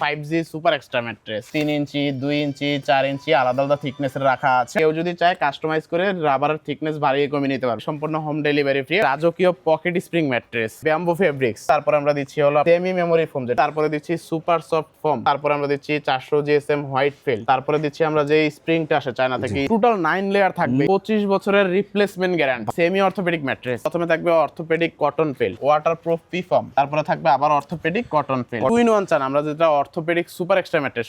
5G super extra mattress 3 ইঞ্চি 2 ইঞ্চি 4 ইঞ্চি আলাদা আলাদা থিকনেসের রাখা আছে। কেউ যদি চায় কাস্টমাইজ করে রাবারের থিকনেস বাড়িয়ে কমিয়ে নিতে পারবে। সম্পূর্ণ হোম ডেলিভারি ফ্রি। রাজকীয় pocket spring mattress, bamboo fabrics. তারপর আমরা দিচ্ছি হলো সেমি মেমোরি ফোম, তারপরে দিচ্ছি সুপার সফট ফোম, তারপরে আমরা দিচ্ছি 400 জিএসএম হোয়াইট ফেল, তারপরে দিচ্ছি আমরা যে স্প্রিংটা আসে চায়না থেকে। টোটাল 9 লেয়ার থাকবে, 25 বছরের replacement guarantee. Semi orthopaedic mattress, প্রথমে থাকবে orthopaedic cotton fail, waterproof P form, তারপরে থাকবে আবার অর্থোপেডিক কটন ফেল। 2 in 1 চান আমরা যেটা অর্থোপেডিক সুপার এক্সট্রা ম্যাট্রেস।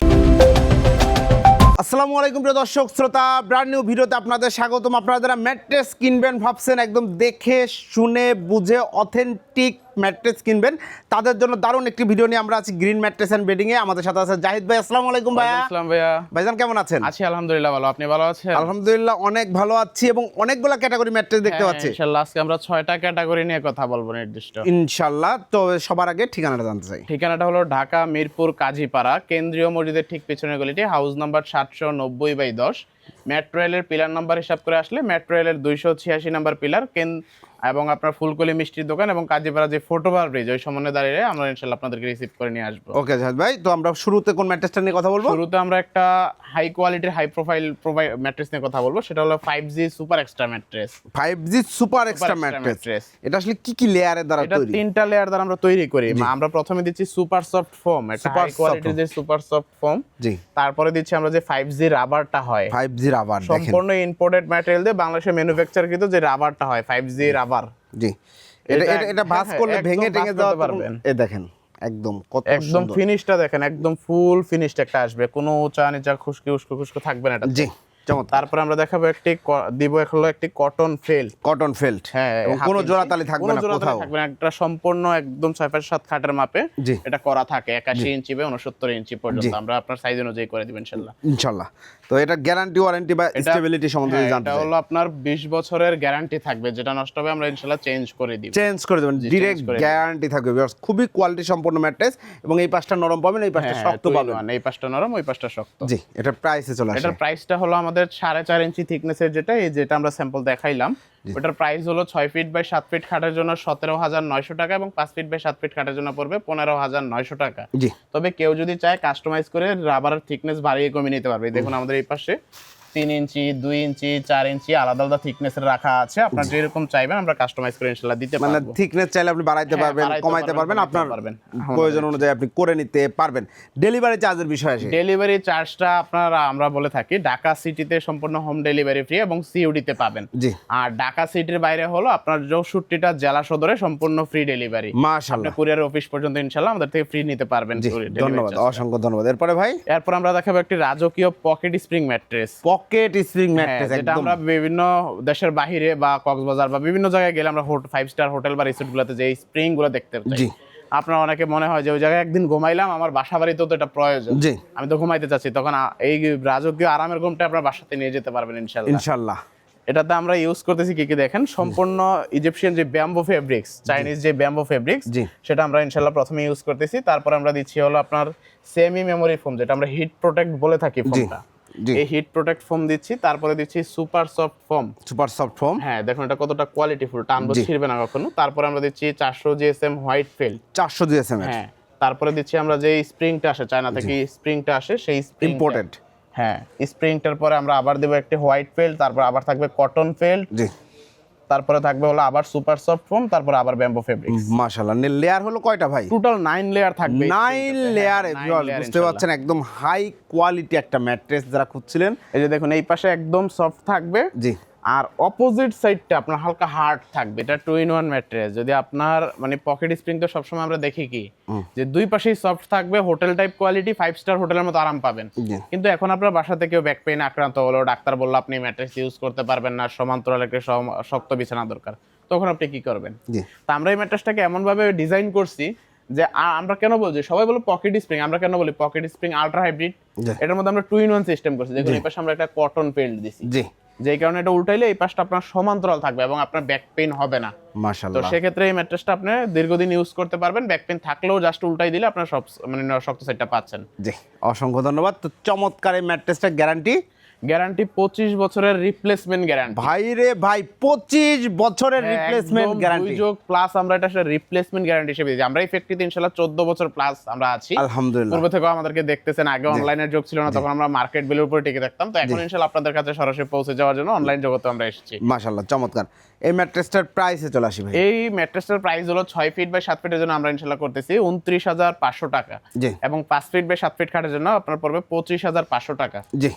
আসসালামু আলাইকুম প্রিয় দর্শক শ্রোতা, ব্র্যান্ড নিউ ভিডিওতে আপনাদের স্বাগতম। আপনারা যারা ম্যাট্রেস কিনবেন ভাবছেন একদম দেখে শুনে বুঝে অথেন্টিক ম্যাট্রেস কিনবেন, তাদের জন্য দারুণ একটি ভিডিও নিয়ে আমরা আছি গ্রিন ম্যাট্রেস এন্ড বেডিং এ। আমাদের সাথে আছে জাহিদ ভাই। আসসালামু আলাইকুম ভাইয়া। আসসালাম ভাইয়া। ভাইজান কেমন আছেন? আছি আলহামদুলিল্লাহ ভালো, আপনি ভালো আছেন? আলহামদুলিল্লাহ অনেক ভালো আছি এবং অনেকগুলো ক্যাটাগরি ম্যাট্রেস দেখতে পাচ্ছি। ইনশাআল্লাহ আজকে আমরা 6টা ক্যাটাগরি নিয়ে কথা বলবো নির্দিষ্ট ইনশাআল্লাহ। তো সবার আগে ঠিকানাটা জানতে চাই। ঠিকানাটা হলো ঢাকা মিরপুর কাজীপাড়া, কেন্দ্রীয় মসজিদের ঠিক পিছনের গলিটি, হাউস নাম্বার 790/10। মেট্রো রেলের পিলার নাম্বার হিসাব করে আসলে মেট্রো রেলের 286 নাম্বার পিলার এবং আপনার ফুলকলি মিষ্টির দোকান এবং কাজীপাড়া যে ফুটওভার ব্রিজ ওই সামনে দাঁড়িয়ে আমরা ইনশাআল্লাহ আপনাদেরকে রিসিভ করে নিয়ে আসবো। ওকে জাহিদ ভাই, তো আমরা শুরুতে কোন ম্যাট্রেসটা নিয়ে কথা বলবো? শুরুতে আমরা একটা হাই কোয়ালিটির হাই প্রোফাইল ম্যাট্রেস নিয়ে কথা বলবো, সেটা হলো 5G super extra mattress. 5G super extra mattress, এটা আসলে কি কি লেয়ারের দ্বারা এটা তৈরি? 3টা লেয়ার দ্বারা আমরা তৈরি করি। আমরা প্রথমে দিচ্ছি সুপার সফট ফোম, এটা হাই কোয়ালিটির যে সুপার সফট ফোম। জি। তারপরে দিচ্ছি আমরা যে 5G রাবারটা হয়, 5G রাবার, দেখেন সম্পূর্ণ ইম্পোর্টেড ম্যাটেরিয়াল দিয়ে বাংলাদেশে ম্যানুফ্যাকচারকৃত যে রাবারটা হয় 5G রাবার। জি। এটা ভাঁজ করলে ভেঙে টেঙে যাওয়া পারবেন। এই দেখেন একদম কত একদম সুন্দর। ফিনিশটা দেখেন, একদম ফুল ফিনিশড একটা আসবে, কোনো উঁচা নিচা খুশকি উস্কো থাকবে না এটা। জি, চমৎকার। তারপরে আমরা দেখাবো একটি কটন ফেল্ট। কটন ফেল্ট, হ্যাঁ, এবং কোনো জোড়াতালি থাকবে না কোথাও। থাকবে না, একটা সম্পূর্ণ একদম 6/7 খাটের মাপে এটা করা থাকে। 81 ইঞ্চি বা 69 ইঞ্চি পর্যন্ত আমরা আপনার সাইজ অনুযায়ী করে দিবেন ইনশাআল্লাহ। ইনশাআল্লাহ। তো এটা গ্যারান্টি ওয়ারেন্টি বা স্টেবিলিটি সম্বন্ধে জানতে চাই। এটা হলো আপনার 20 বছরের গ্যারান্টি থাকবে, যেটা নষ্ট হবে আমরা ইনশাআল্লাহ চেঞ্জ করে দিব। চেঞ্জ করে দেবেন, ডাইরেক্ট গ্যারান্টি থাকবে। খুবই কোয়ালিটি সম্পন্ন ম্যাট্রেস, এবং এই পাশটা নরম পাবেন, এই পাশটা শক্ত পাবেন। এই পাশটা নরম, ওই পাশটা শক্ত। জি। এটা প্রাইসে চলে আসে। এটার প্রাইসটা হলো আমাদের 4.5 ইঞ্চি থিকনেসের যেটা আমরা স্যাম্পল দেখাইলাম, ওটার প্রাইস হলো 6 ফিট বাই 7 ফিট খাটের জন্য 17,900 টাকা এবং 5 ফিট বাই 7 ফিট খাটের জন্য পড়বে 15,900 টাকা। জি। তবে কেউ যদি চায় কাস্টমাইজ করে রাবারের থিকনেস বাড়িয়ে কমিয়ে নিতে পারবে। দেখুন আমাদের এই পাশে 3 ইঞ্চি 2 ইঞ্চি 4 ইঞ্চি আলাদা আলাদা থিকনেসের রাখা আছে। আপনারা যেরকম চাইবেন আমরা কাস্টমাইজ করে ইনশাআল্লাহ দিতে পারবো। মানে থিকনেস চাইলে আপনি বাড়াইতে পারবেন, কমাইতে পারবেন, আপনার প্রয়োজন অনুযায়ী আপনি করে নিতে পারবেন। ডেলিভারি চার্জের বিষয় আছে। ডেলিভারি চার্জটা আমরা বলে থাকি ঢাকা সিটিতে সম্পূর্ণ হোম ডেলিভারি ফ্রি এবং সিওডিতে পাবেন। জি। আর ঢাকা সিটির বাইরে হলো আপনার 64টা জেলা সদরে সম্পূর্ণ ফ্রি ডেলিভারি। মাশাআল্লাহ। আপনি কুরিয়ার অফিস পর্যন্ত ইনশাআল্লাহ আমাদের থেকে ফ্রি নিতে পারবেন। ধন্যবাদ, অসংখ্য ধন্যবাদ। এরপরে ভাই, এরপর আমরা দেখাবো একটি রাজকীয় pocket spring mattress. Pocket spring mattress, যেটা আমরা বিভিন্ন দেশের বাইরে বা কক্সবাজার বা বিভিন্ন জায়গায় গেলে আমরা 5 স্টার হোটেল বা রিসোর্ট গুলোতে যে স্প্রিং গুলো দেখতে পাই। আপনার অনেকে মনে হয় যে ওই জায়গায় একদিন ঘুমাইলাম, আমার বাসা বাড়িতেও তো এটা প্রয়োজন, আমি তো ঘুমাইতে চাচ্ছি, তখন এই রাজকীয় আরামের ঘুমটা আপনার বাসাতে নিয়ে যেতে পারবেন ইনশাআল্লাহ। এটাতে আমরা ইউজ করতেছি কি দেখেন, সম্পূর্ণ ইজিপশিয়ান যে ব্যাম্বো ফেব্রিক্স, চাইনিজ যে ব্যাম্বো ফেব্রিক্স, সেটা আমরা ইনশাআল্লাহ প্রথমে ইউজ করতেছি। তারপর আমরা দিচ্ছি হলো আপনার সেমি মেমোরি ফোম, যেটা আমরা হিট প্রোটেক্ট বলে থাকি ফোমটা। এই হিট প্রোটেক্ট ফোম দিচ্ছি। তারপরে দিচ্ছি super soft foam. Super soft foam, হ্যাঁ দেখুন এটা কতটা কোয়ালিটিফুল, টানবো ছিড়বে না কখনো। তারপরে আমরা দিচ্ছি 400 জিএসএম হোয়াইট ফেল, 400 জিএসএম। হ্যাঁ। তারপরে দিচ্ছি আমরা যে স্প্রিংটা আসে চায়না থেকে, স্প্রিংটা আসে সেই স্প্রিং ইম্পোর্টেড। হ্যাঁ, স্প্রিংটার পরে আমরা আবার দেব একটা হোয়াইট ফেল, তারপর আবার থাকবে কটন ফেল, জি। তারপরে থাকবে হলো আবার সুপার সফট ফোম, তারপর আবার ব্যাম্বো ফেব্রিক্স। মাশাআল্লাহ। লেয়ার হলো কয়টা ভাই? টোটাল 9 লেয়ার থাকবে। 9 লেয়ার, বুঝতে পারছেন একদম হাই কোয়ালিটি একটা ম্যাট্রেস যারা খুঁজছিলেন। এই যে দেখুন এই পাশে একদম সফট থাকবে, জি। আর অপোজিট সাইডটা আপনার হালকা হার্ড থাকবে। এটা 2 in 1 ম্যাট্রেস। যদি আপনার মানে পকেট স্প্রিং তো সবসময় আমরা দেখি কি যে দুই পাশেই সফট থাকবে, হোটেল টাইপ কোয়ালিটি, 5 স্টার হোটেলের মতো আরাম পাবেন। কিন্তু এখন আপনার বাসা থেকেও ব্যাক পেইন আক্রান্ত হলো, ডাক্তার বলল আপনি ম্যাট্রেস ইউজ করতে পারবেন না, সমান্তরাল একটা শক্ত বিছানা দরকার, তখন আপনি কি করবেন? তো আমরা এই ম্যাট্রেসটাকে এমন ভাবে ডিজাইন করছি যে আমরা কেন বলছি, সবাই বলে পকেট স্প্রিং, আমরা কেন বলি পকেট স্প্রিং আলট্রা হাইব্রিড। এটার মধ্যে আমরা 2 in 1 সিস্টেম করছি। দেখুন এই পাশে আমরা একটা কটন ফেল্ট দিছি, যেই কারণে এটা উল্টাইলে এই পাশটা আপনার সমান্তরাল থাকবে এবং আপনার ব্যাক পেইন হবে না। মাশাআল্লাহ। তো সেক্ষেত্রে এই ম্যাট্রেসটা আপনি দীর্ঘদিন ইউজ করতে পারবেন, ব্যাক পেইন থাকলেও জাস্ট উল্টাই দিলে আপনার সব মানে শক্ত সাইডটা পাচ্ছেন। জি, অসংখ্য ধন্যবাদ। তো চমৎকার এই ম্যাট্রেসটা গ্যারান্টি গ্যারান্টি 25 বছরের রিপ্লেসমেন্ট গ্যারান্টি। ভাই রে ভাই, 25 বছরের রিপ্লেসমেন্ট গ্যারান্টি। দুই যোগ প্লাস আমরা এটা রিপ্লেসমেন্ট গ্যারান্টি হিসেবে দিই। আমরা এই ফ্যাক্টরিতে ইনশাআল্লাহ 14 বছর প্লাস আমরা আছি আলহামদুলিল্লাহ। পূর্ব থেকে আমাদেরকে দেখতেছেন, আগে অনলাইনের যোগ ছিল না, তখন আমরা মার্কেট ভ্যালুর উপরে টিকে থাকতাম। তো এখন ইনশাআল্লাহ আপনাদের কাছে সরাসরি পৌঁছে যাওয়ার জন্য অনলাইন জগতে আমরা এসেছি। মাশাআল্লাহ, চমৎকার। এই ম্যাট্রেসটার প্রাইসে চলে আসি ভাই। এই ম্যাট্রেসের প্রাইস হলো 6 ফিট বাই 7 ফিটের জন্য আমরা ইনশাআল্লাহ করতেছি 29,500 টাকা, জি। এবং 5 ফিট বাই 7 ফিট খাটের জন্য আপনার পড়বে 25,500 টাকা। জি,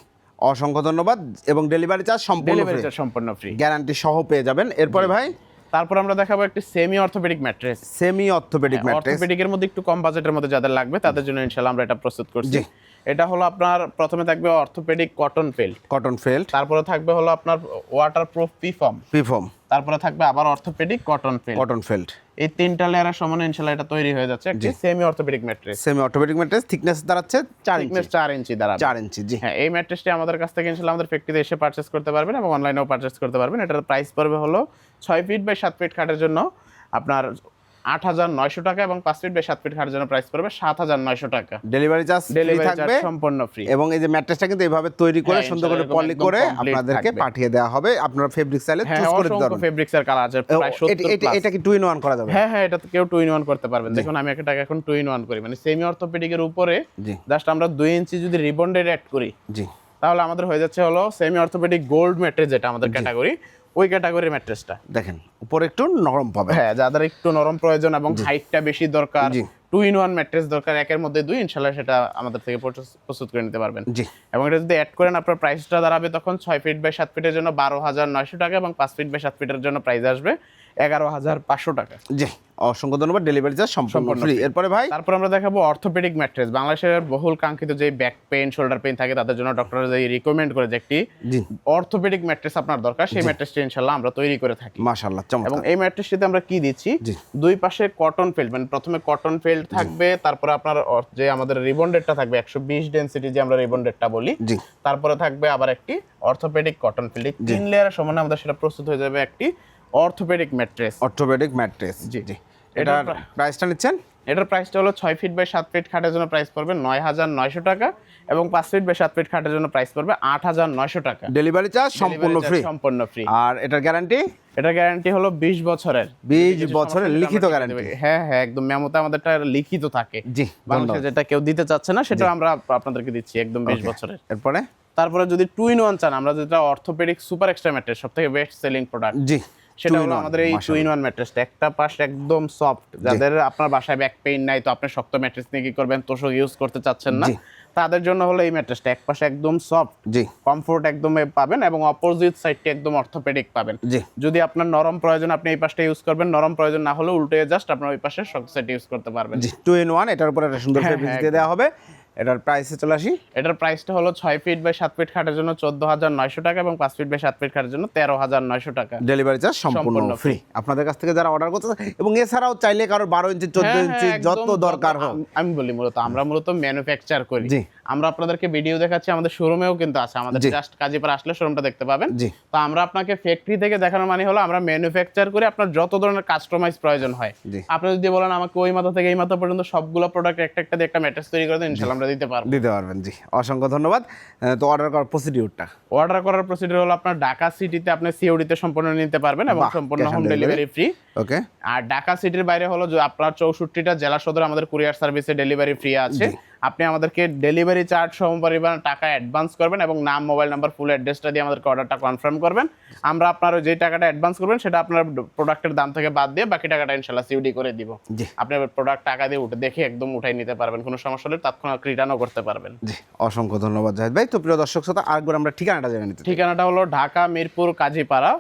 অসংখ্য ধন্যবাদ। এবং ডেলিভারি চার্জ সম্পূর্ণ ডেলিভারি ফ্রি, চার্জ সম্পূর্ণ ফ্রি, গ্যারান্টি সহ পেয়ে যাবেন। এরপরে ভাই তারপর আমরা দেখাবো একটি semi orthopaedic mattress. Semi orthopaedic mattress, অর্থোপেডিকের মধ্যে একটু কম বাজেটের মধ্যে যাদের লাগবে তাদের জন্য ইনশাআল্লাহ আমরা এটা প্রস্তুত করছি। জি। এটা হলো আপনার প্রথমে থাকবে orthopaedic cotton felt, cotton felt, তারপরে থাকবে হলো আপনার ওয়াটারপ্রুফ পিফর্ম, পিফর্ম, তারপরে থাকবে আবার orthopaedic cotton felt. Cotton felt, এই তিনটা লেয়ারের সমানে ইনশাআল্লাহ এটা তৈরি হয়ে যাচ্ছে একটি semi orthopaedic mattress. Semi orthopaedic mattress, thickness দাঁড়াচ্ছে 4 ইঞ্চি, থিকনেস 4 ইঞ্চি দ্বারা 4 ইঞ্চি। জি, হ্যাঁ, এই ম্যাট্রেসটি আমাদের কাছ থেকে ইনশাআল্লাহ আমাদের ফ্যাক্টরিতে এসে পারচেজ করতে পারবেন এবং অনলাইনেও পারচেজ করতে পারবেন। এটার প্রাইস পড়বে হলো 6 ফিট বাই 7 ফিট খাটের জন্য আপনার 8,900 টাকা, এবং 5 ফিট বাই 7 ফিট খাটের জন্য প্রাইস পড়বে 7,900 টাকা। ডেলিভারি চার্জ ফ্রি ডেলিভারি থাকবে চার্জ সম্পূর্ণ ফ্রি। এবং এই যে ম্যাট্রেসটা কিন্তু এইভাবে তৈরি করে হ্যাঁ, সুন্দর করে ইনশাআল্লাহ পলি একদম করে complete আপনাদেরকে থাকবে। পাঠিয়ে দেওয়া হবে। আপনারা ফেব্রিক চাইলে হ্যাঁ, চুজ করে দিতে অসংখ্য পারবেন। ফেব্রিক্সের কালার আছে প্রায় 70 প্লাস। এটা কি 2 in 1 করা যাবে? হ্যাঁ হ্যাঁ, এটা তো কেউ 2 in 1 করতে পারবেন। দেখুন আমি একটা এখন 2 in 1 করি, মানে সেমি অর্থোপেডিকের উপরে জি, জাস্ট আমরা 2 ইঞ্চি যদি রিবন্ডেড অ্যাড করি জি, তাহলে আমাদের হয়ে যাচ্ছে হলো সেমি অর্থোপেডিক গোল্ড ম্যাট্রেস, যেটা আমাদের ক্যাটাগরি, ওই ক্যাটাগরির ম্যাট্রেসটা। দেখেন উপরে একটু নরম পাবে। হ্যাঁ, যাদের একটু নরম প্রয়োজন এবং হাইটটা বেশি দরকার, জি। 2 in 1 ম্যাট্রেস দরকার, একের মধ্যে 2, ইনশাআল্লাহ সেটা আমাদের থেকে প্রস্তুত করে নিতে পারবেন। জি, এবং এটা যদি অ্যাড করেন আপনার প্রাইসটা দাঁড়াবে তখন 6 ফিট বাই 7 ফিটের জন্য 12,900 টাকা, এবং 5 ফিট বাই 7 ফিটের জন্য প্রাইস আসবে 11,500 টাকা। জি, অসংখ্য ধন্যবাদ। ডেলিভারি চার্জ সম্পূর্ণ ফ্রি। এরপরে ভাই তারপর আমরা দেখাবো অর্থোপেডিক ম্যাট্রেস। বাংলাদেশের বহুল কাঙ্ক্ষিত যে ব্যাক পেইন, শোল্ডার পেইন থাকে তাদের জন্য ডক্টররা যে রিকমেন্ড করে যে একটি জি, অর্থোপেডিক ম্যাট্রেস আপনার দরকার, সেই ম্যাট্রেসটি ইনশাআল্লাহ আমরা তৈরি করে থাকি। মাশাআল্লাহ, এবং চমৎকার। এই ম্যাট্রেসটিতে আমরা কি দিচ্ছি, জি। দুই পাশে কটন ফেল্ট, মানে প্রথমে কটন ফেল্ট থাকবে, তারপরে আপনার যে আমাদের রিবন্ডেডটা থাকবে 120 ডেনসিটি, যে আমরা রিবন্ডেডটা বলি, জি, তারপরে থাকবে আবার একটি অর্থোপেডিক কটন ফেল্ট। এই 3 লেয়ারের সমানে আমাদের সেটা প্রস্তুত হয়ে যাবে একটি অর্থোপেডিক ম্যাট্রেস। Orthopaedic mattress. জি। জি, এটার প্রাইসটা নিচ্ছেন? এটার প্রাইসটা হলো 6 ফিট বাই 7 ফিট খাটের জন্য প্রাইস পড়বে 9,900 টাকা, এবং 5 ফিট বাই 7 ফিট খাটের জন্য প্রাইস পড়বে 8,900 টাকা। ডেলিভারি চার্জ সম্পূর্ণ Delivery charge ফ্রি। সম্পূর্ণ ফ্রি। আর এটার গ্যারান্টি? এটার গ্যারান্টি হলো 20 বছরের। 20 বছরের লিখিত গ্যারান্টি। হ্যাঁ হ্যাঁ, একদম মেমোতে আমাদেরটা লিখিত থাকে। জি, বাংলাদেশে যেটা কেউ দিতে চাচ্ছে না সেটা আমরা আপনাদেরকে দিচ্ছি একদম 20 বছরের। এরপরে তারপরে যদি 2 in 1 চান, আমরা যেটা অর্থোপেডিক সুপার এক্সট্রা ম্যাট্রেস, সবথেকে বেস্ট সেলিং প্রোডাক্ট, জি, সেটা 2 in হলো 1, আমাদের এই 2 in মাশাআল্লাহ। 1 ম্যাট্রেসটা। একটা পাশ একদম সফট, যাদের আপনার বাসায় ব্যাক পেইন নাই, তো আপনি শক্ত ম্যাট্রেস নিয়ে কি করবেন, তোষক ইউজ করতে চাচ্ছেন না, জি। তাদের জন্য হলো এই ম্যাট্রেসটা। এক পাশে একদম সফট, জি, কমফোর্ট একদম পাবেন, এবং অপোজিট সাইডটি একদম অর্থোপেডিক পাবেন। জি, যদি আপনার নরম প্রয়োজন আপনি এই পাশটা ইউজ করবেন, নরম প্রয়োজন না হলে উল্টে জাস্ট আপনার ওই পাশে শক্ত সাইড ইউজ করতে পারবেন। জি, 2 in 1। এটার উপরে একটা সুন্দর হ্যাঁ, ফেব্রিক হ্যাঁ, দিয়ে দেওয়া হবে। এটার প্রাইসে চলে আসি। এটার প্রাইসটা হলো 6 ফিট বাই 7 ফিট খাটের জন্য 14,900 টাকা, এবং 5 ফিট বাই 7 ফিট খাটের জন্য 13,900 টাকা। ডেলিভারি চার্জ সম্পূর্ণ সম্পূর্ণ ফ্রি। আপনাদের কাছ থেকে যারা অর্ডার করতে, এবং এছাড়াও চাইলে কারোর 12 ইঞ্চি 14 হ্যাঁ, ইঞ্চি হ্যাঁ, যত একদম দরকার হোক। আমি বলি আমরা মূলত ম্যানুফ্যাকচার করি। জি। আমরা আপনাদেরকে ভিডিও দেখাচ্ছি, আমাদের শোরুমেও কিন্তু আছে, আমাদের জি। জাস্ট কাজীপাড়া আসলে শোরুমটা দেখতে পাবেন। জি। তো আমরা আপনাকে ফ্যাক্টরি থেকে দেখানোর মানে হলো আমরা ম্যানুফ্যাকচার করে আপনার যত ধরনের কাস্টমাইজ প্রয়োজন হয়, জি। আপনি যদি বলেন আমাকে ওই মাথা থেকে এই মাথা পর্যন্ত সবগুলো প্রোডাক্ট একটা একটা দিয়ে একটা ম্যাট্রেস তৈরি করে দেন, ইনশাআল্লাহ আমরা দিতে পারবো। দিতে পারবেন। জি, অসংখ্য ধন্যবাদ। তো অর্ডার করার প্রসিডিউরটা? অর্ডার করার প্রসিডিউর হলো আপনার ঢাকা সিটিতে আপনি সিওডি তে সম্পূর্ণ নিতে পারবেন, এবং বাহ, সম্পূর্ণ cash on home delivery free. Okay. আর ঢাকা সিটির বাইরে হলো যে আপনার 64টা জেলা সদরে আমাদের কুরিয়ার সার্ভিসে ডেলিভারি ফ্রি আছে। আপনি আমাদেরকে ডেলিভারি চার্জ সমপরিমাণ টাকা অ্যাডভান্স করবেন, এবং নাম, মোবাইল নাম্বার, ফুল অ্যাড্রেসটা দিয়ে আমাদেরকে অর্ডারটা কনফার্ম করবেন। আমরা আপনার যে টাকাটা অ্যাডভান্স করবেন সেটা আপনার প্রোডাক্টের দাম থেকে বাদ দিয়ে বাকি টাকাটা ইনশাআল্লাহ সিওডি করে দিব। জি। আপনি প্রোডাক্ট টাকা দিয়ে দেখে একদম উঠাই নিতে পারবেন, কোনো সমস্যা হলে তৎক্ষণাৎ রিটার্নও করতে পারবেন। জি, অসংখ্য ধন্যবাদ জাহিদ ভাই। তো প্রিয় দর্শক শ্রোতা, আরেকবার আমরা ঠিকানাটা জেনে নিতে চাই। ঠিকানাটা হলো ঢাকা মিরপুর কাজীপাড়া,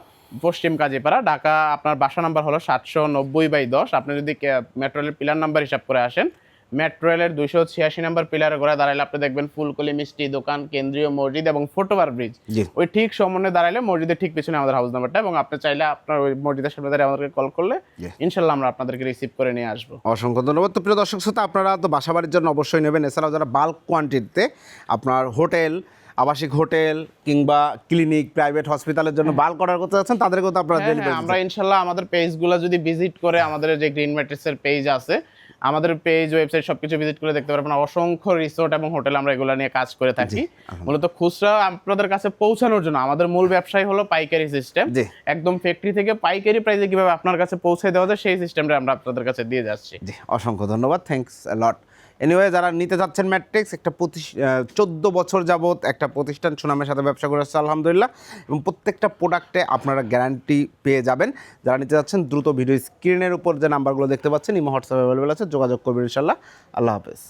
পশ্চিম কাজীপাড়া, ঢাকা। আপনার বাসা নাম্বার হলো 790/10। আপনি যদি মেট্রো রেলের পিলার নাম্বার হিসাব করে আসেন, মেট্রো রেলের 286 নাম্বার পিলারে ঘোরা দাঁড়াইলে আপনি দেখবেন ফুলকলি মিষ্টি দোকান, কেন্দ্রীয় মসজিদ এবং ফুটওভার ব্রিজ। জি। ওই ঠিক সমন্বয়ে দাঁড়াইলে মসজিদের ঠিক পিছনে আমাদের হাউস নাম্বারটা, এবং আপনি চাইলে আপনার ওই মসজিদের সামনে দাঁড়িয়ে আমাদেরকে কল করলে জি। ইনশাআল্লাহ আমরা আপনাদেরকে রিসিভ করে নিয়ে আসবো। অসংখ্য ধন্যবাদ। তো প্রিয় দর্শক শ্রোতা, আপনারা তো বাসাবাড়ির জন্য অবশ্যই নেবেন। এছাড়াও যারা বাল্ক কোয়ান্টিটিতে আপনার হোটেল, আবাসিক হোটেল কিংবা ক্লিনিক, প্রাইভেট হসপিটালের জন্য বাল্ক অর্ডার করতে যাচ্ছেন, তাদেরকেও তো আপনারা হ্যাঁ, ডেলিভারি আমরা ইনশাআল্লাহ আমাদের পেজগুলো যদি ভিজিট করে, আমাদের যে গ্রিন ম্যাট্রেসের পেজ আছে, আমাদের পেজ ওয়েবসাইট সবকিছু ভিজিট করে দেখতে পারবেন। অসংখ্য রিসোর্ট এবং হোটেল আমরা এগুলো নিয়ে কাজ করে থাকি। মূলত খুচরা আপনাদের কাছে পৌঁছানোর জন্য আমাদের মূল ব্যবসায় হলো পাইকারি সিস্টেম। জি। একদম ফ্যাক্টরি থেকে পাইকারি প্রাইসে কিভাবে আপনার কাছে পৌঁছে দেওয়া যায় সেই সিস্টেমটা আমরা আপনাদের কাছে দিয়ে যাচ্ছি। জি, অসংখ্য ধন্যবাদ, থ্যাঙ্কস লট। এনিওয়ে, যারা নিতে চাচ্ছেন ম্যাট্রিক্স, একটা 14 বছর যাবত একটা প্রতিষ্ঠান সুনামের সাথে ব্যবসা করে আসছে আলহামদুলিল্লাহ, এবং প্রত্যেকটা প্রোডাক্টে আপনারা গ্যারান্টি পেয়ে যাবেন। যারা নিতে চাচ্ছেন দ্রুত ভিডিও স্ক্রিনের উপর যে নাম্বারগুলো দেখতে পাচ্ছেন ইমো হোয়াটসঅ্যাপ অ্যাভেলেবেল আছে, যোগাযোগ করবেন ইনশাল্লাহ। আল্লাহ হাফেজ।